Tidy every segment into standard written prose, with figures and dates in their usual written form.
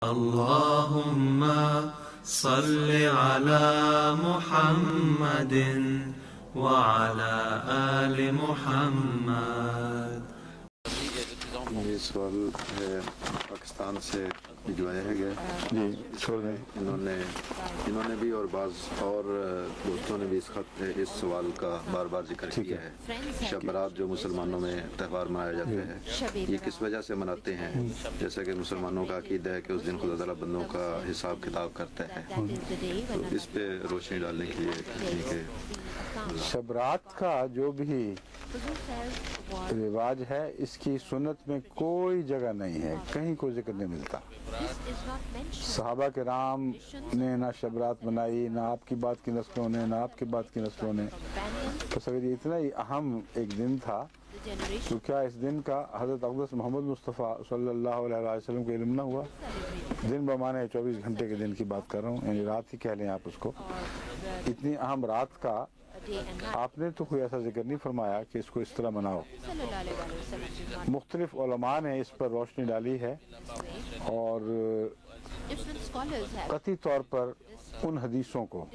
اللهم صل على محمد وعلى آل محمد. یہ سوال ہے پاکستان سے بھجوایا ہے گیا جی چھوڑ دیں. انہوں نے بھی اور بعض اور دوستوں نے بھی اس سوال کا بار بار ذکر کیا ہے. شب برات جو مسلمانوں میں تہوار منایا جاتا ہے یہ کس وجہ سے مناتے ہیں؟ جیسا کہ مسلمانوں کا عقیدہ ہے کہ اس دن خدا تعالیٰ بندوں کا حساب کتاب کرتا ہے، تو اس پہ روشنی ڈالنے کے لیے شب رات کا جو بھی رواج ہے اس کی سنت میں کوئی جگہ نہیں ہے، کہیں کوئی ذکر نہیں ملتا. صحابہ کرام نے نہ شب رات منائی، نہ آپ کی بات کی نسلوں نے، نہ آپ کی بات کی نسلوں نے. تو اگر یہ اتنا ہی اہم ایک دن تھا تو کیا اس دن کا حضرت اقدس محمد مصطفیٰ صلی اللہ علیہ وسلم کو علم نہ ہوا؟ دن بمانے 24 گھنٹے کے دن کی بات کر رہا ہوں، یعنی رات ہی کہہ لیں آپ اس کو. اتنی اہم رات کا آپ نے تو کوئی ایسا ذکر نہیں فرمایا کہ اس کو اس طرح مناؤ. مختلف علماء نے اس پر روشنی ڈالی ہے اور قطعی طور پر ان حدیثوں کو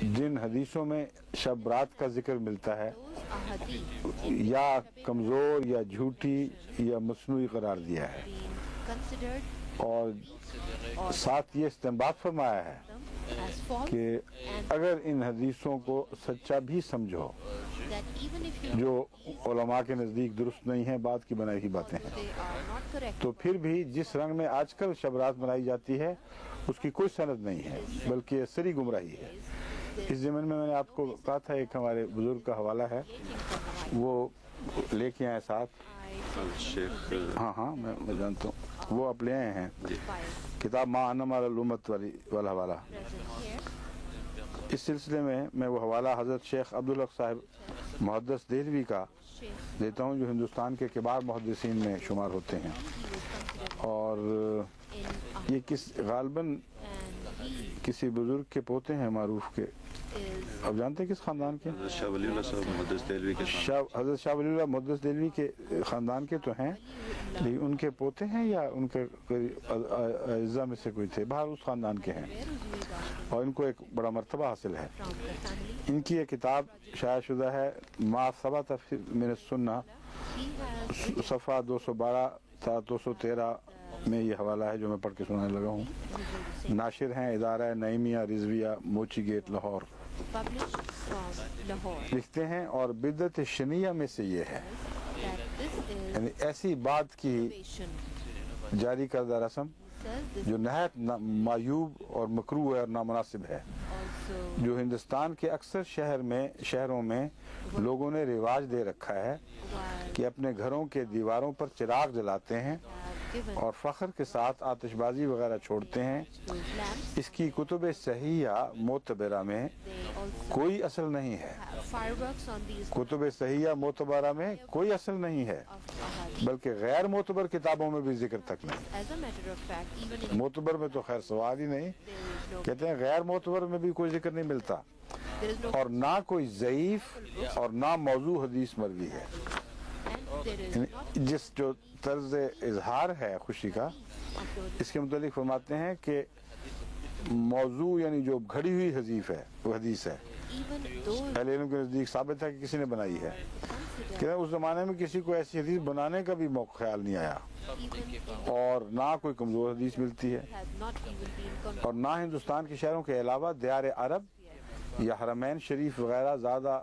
جن حدیثوں میں شب رات کا ذکر ملتا ہے یا کمزور یا جھوٹی یا مصنوعی قرار دیا ہے، اور ساتھ یہ استنباط فرمایا ہے کہ اگر ان حدیثوں کو سچا بھی سمجھو جو علماء کے نزدیک درست نہیں ہیں، بعد کی بنائی ہوئی باتیں ہیں، تو پھر بھی جس رنگ میں آج کل شب رات منائی جاتی ہے اس کی کوئی سند نہیں ہے، بلکہ سری گمراہی ہے. اس ضمن میں نے آپ کو کہا تھا ایک ہمارے بزرگ کا حوالہ ہے، وہ لے کے آئے ساتھ. ہاں میں جانتا ہوں، وہ آپ لے آئے ہیں کتاب ما انما الامت والا حوالہ. اس سلسلے میں وہ حوالہ حضرت شیخ عبدالحق صاحب محدث دہلوی کا دیتا ہوں، جو ہندوستان کے کبار محدثین میں شمار ہوتے ہیں، اور یہ غالباً کسی بزرگ کے پوتے ہیں معروف کے. اب جانتے ہیں کس خاندان کے؟ حضرت شاہ ولی اللہ صاحب محدث دہلوی کے حضرت شاہ ولی اللہ محدث دہلوی کے خاندان کے تو ہیں، لیکن ان کے پوتے ہیں یا ان کے اعزاء میں سے کوئی تھے، باہر اس خاندان کے ہیں، اور ان کو ایک بڑا مرتبہ حاصل ہے. ان کی ایک کتاب شائع شدہ ہے ما ثبت من السنہ، صفحہ 212 تا 213 میں یہ حوالہ ہے جو میں پڑھ کے سنانے لگا ہوں. ناشر ہیں ادارہ نعیمیہ رضویہ، موچی گیٹ، لاہور. لکھتے ہیں اور بدعت شنیہ میں سے یہ ہے، یعنی ایسی بات کی جاری کردہ رسم جو نہایت معیوب اور مکروہ اور نامناسب ہے، جو ہندوستان کے اکثر شہروں میں لوگوں نے رواج دے رکھا ہے کہ اپنے گھروں کے دیواروں پر چراغ جلاتے ہیں اور فخر کے ساتھ آتش بازی وغیرہ چھوڑتے ہیں. اس کی کتب صحیحہ معتبرہ میں کوئی اصل نہیں ہے. کتب صحیحہ معتبرہ میں کوئی اصل نہیں ہے، بلکہ غیر معتبر کتابوں میں بھی ذکر تک نہیں. معتبر میں تو خیر سوال ہی نہیں، کہتے ہیں غیر معتبر میں بھی کوئی ذکر نہیں ملتا، اور نہ کوئی ضعیف اور نہ موضوع حدیث مروی ہے. جس جو طرز اظہار ہے خوشی کا، اس کے متعلق فرماتے ہیں کہ موضوع یعنی جو گھڑی ہوئی حدیث ہے، اہل علم کے نزدیک ثابت ہے کہ کسی نے بنائی ہے، کہ اس زمانے میں کسی کو ایسی حدیث بنانے کا بھی موقع خیال نہیں آیا، اور نہ کوئی کمزور حدیث ملتی ہے، اور نہ ہندوستان کے شہروں کے علاوہ دیار عرب یا حرمین شریف وغیرہ زیادہ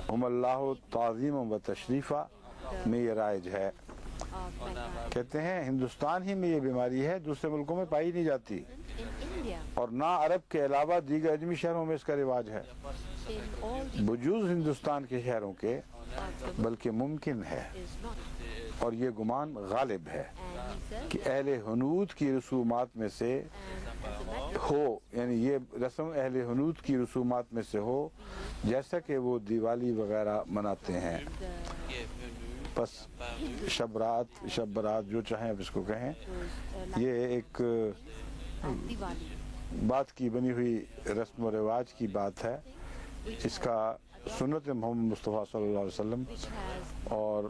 ہم اللہ تعظیم و تشریفہ میں یہ رائج ہے. کہتے ہیں ہندوستان ہی میں یہ بیماری ہے، دوسرے ملکوں میں پائی نہیں جاتی، اور نہ عرب کے علاوہ دیگر اجمی شہروں میں اس کا رواج ہے، بجوز ہندوستان کے شہروں کے، بلکہ ممکن ہے اور یہ گمان غالب ہے کہ اہل ہنود کی رسومات میں سے ہو، یعنی یہ رسم اہل ہنود کی رسومات میں سے ہو، جیسا کہ وہ دیوالی وغیرہ مناتے ہیں. بس شب برات جو چاہیں آپ اس کو کہیں، یہ ایک بات کی بنی ہوئی رسم و رواج کی بات ہے. اس کا سنت محمد مصطفیٰ صلی اللہ علیہ وسلم اور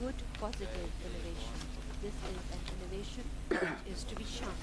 Good positive innovation. This is an innovation that is to be shunned.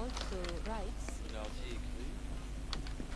also writes,